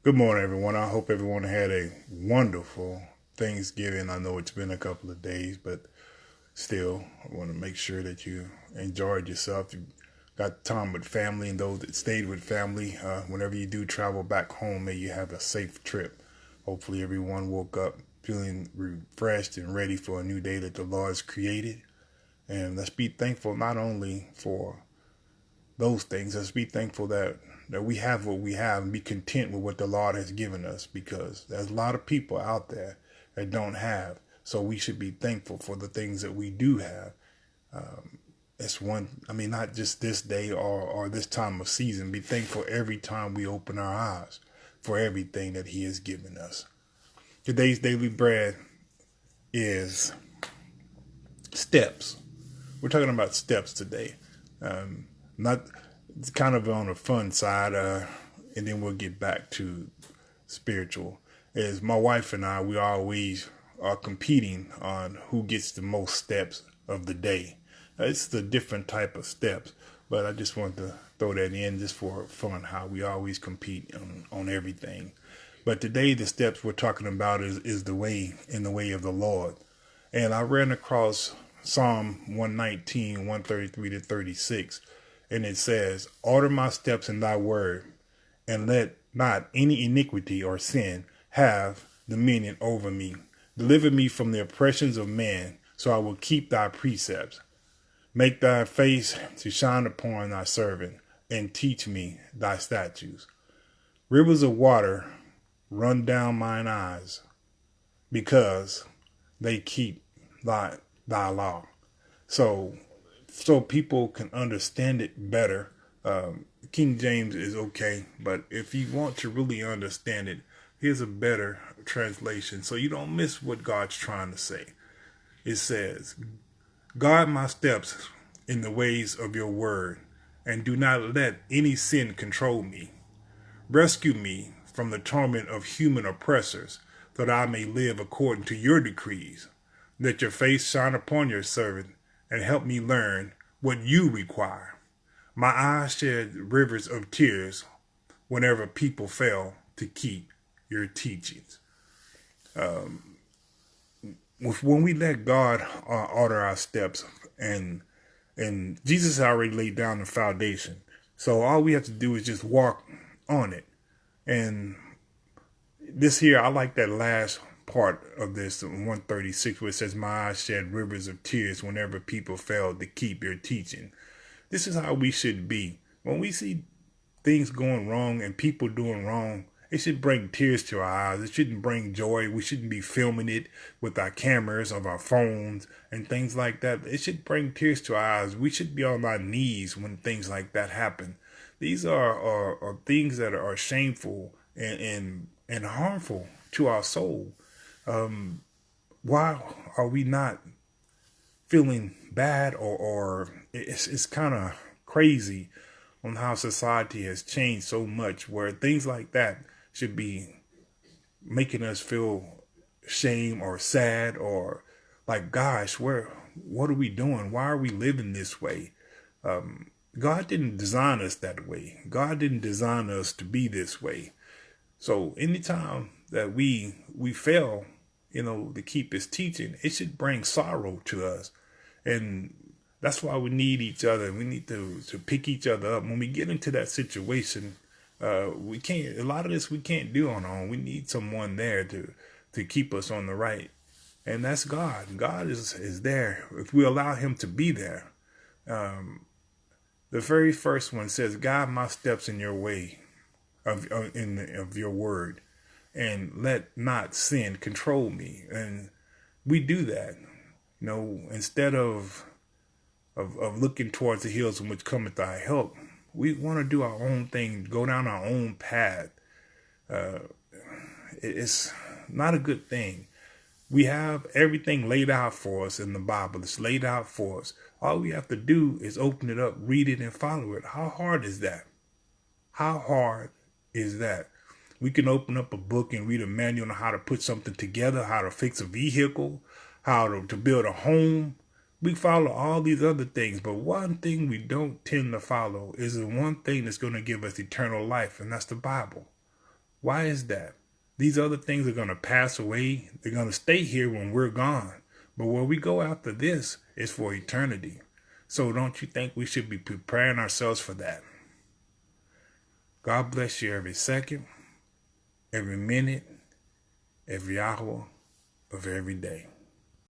Good morning, everyone. I hope everyone had a wonderful Thanksgiving. I know it's been a couple of days, but still, I want to make sure that you enjoyed yourself. You got time with family, and those that stayed with family. Whenever you do travel back home, may you have a safe trip. Hopefully, everyone woke up feeling refreshed and ready for a new day that the Lord has created. And let's be thankful not only for those things. Let's be thankful that we have what we have and be content with what the Lord has given us, because there's a lot of people out there that don't have. So we should be thankful for the things that we do have. It's not just this day or this time of season. Be thankful every time we open our eyes for everything that He has given us. Today's daily bread is steps. We're talking about steps today. Not It's kind of on the fun side, and then we'll get back to spiritual. As my wife and I, we always are competing on who gets the most steps of the day. It's the different type of steps, but I just want to throw that in just for fun, how we always compete on everything. But today, the steps we're talking about is the way, in the way of the Lord. And I ran across Psalm 119, 133 to 36. And it says, "Order my steps in thy word, and let not any iniquity or sin have dominion over me. Deliver me from the oppressions of man, so I will keep thy precepts. Make thy face to shine upon thy servant, and teach me thy statutes. Rivers of water run down mine eyes, because they keep thy law." So people can understand it better. King James is okay, but if you want to really understand it, here's a better translation so you don't miss what God's trying to say. It says, "Guard my steps in the ways of your word, and do not let any sin control me. Rescue me from the torment of human oppressors, so that I may live according to your decrees. Let your face shine upon your servant, and help me learn what you require. My eyes shed rivers of tears whenever people fail to keep your teachings." When we let God order our steps, and Jesus already laid down the foundation, so all we have to do is just walk on it. And this here, I like that last part of this 136, where it says, "My eyes shed rivers of tears whenever people fail to keep your teaching." This is how we should be. When we see things going wrong and people doing wrong, it should bring tears to our eyes. It shouldn't bring joy. We shouldn't be filming it with our cameras of our phones and things like that. It should bring tears to our eyes. We should be on our knees when things like that happen. These are things that are shameful and harmful to our soul. Why are we not feeling bad, or it's kind of crazy on how society has changed so much, where things like that should be making us feel shame or sad, or like, gosh, what are we doing? Why are we living this way? God didn't design us that way. God didn't design us to be this way. So anytime that we fail, to keep His teaching, it should bring sorrow to us. And that's why we need each other. We need to pick each other up. When we get into that situation, we can't, a lot of this we can't do on our own. We need someone there to keep us on the right. And that's God. God is there if we allow Him to be there. The very first one says, "Guide my steps in your way of your word, and let not sin control me." And we do that, instead of looking towards the hills from which cometh our help. We want to do our own thing, go down our own path. It's not a good thing. We have everything laid out for us in the Bible. It's laid out for us. All we have to do is open it up, read it, and follow it. How hard is that? How hard is that? We can open up a book and read a manual on how to put something together, how to fix a vehicle, how to build a home. We follow all these other things, but one thing we don't tend to follow is the one thing that's going to give us eternal life, and that's the Bible. Why is that? These other things are going to pass away. They're going to stay here when we're gone. But where we go after this is for eternity. So don't you think we should be preparing ourselves for that? God bless you every second, every minute, every hour of every day.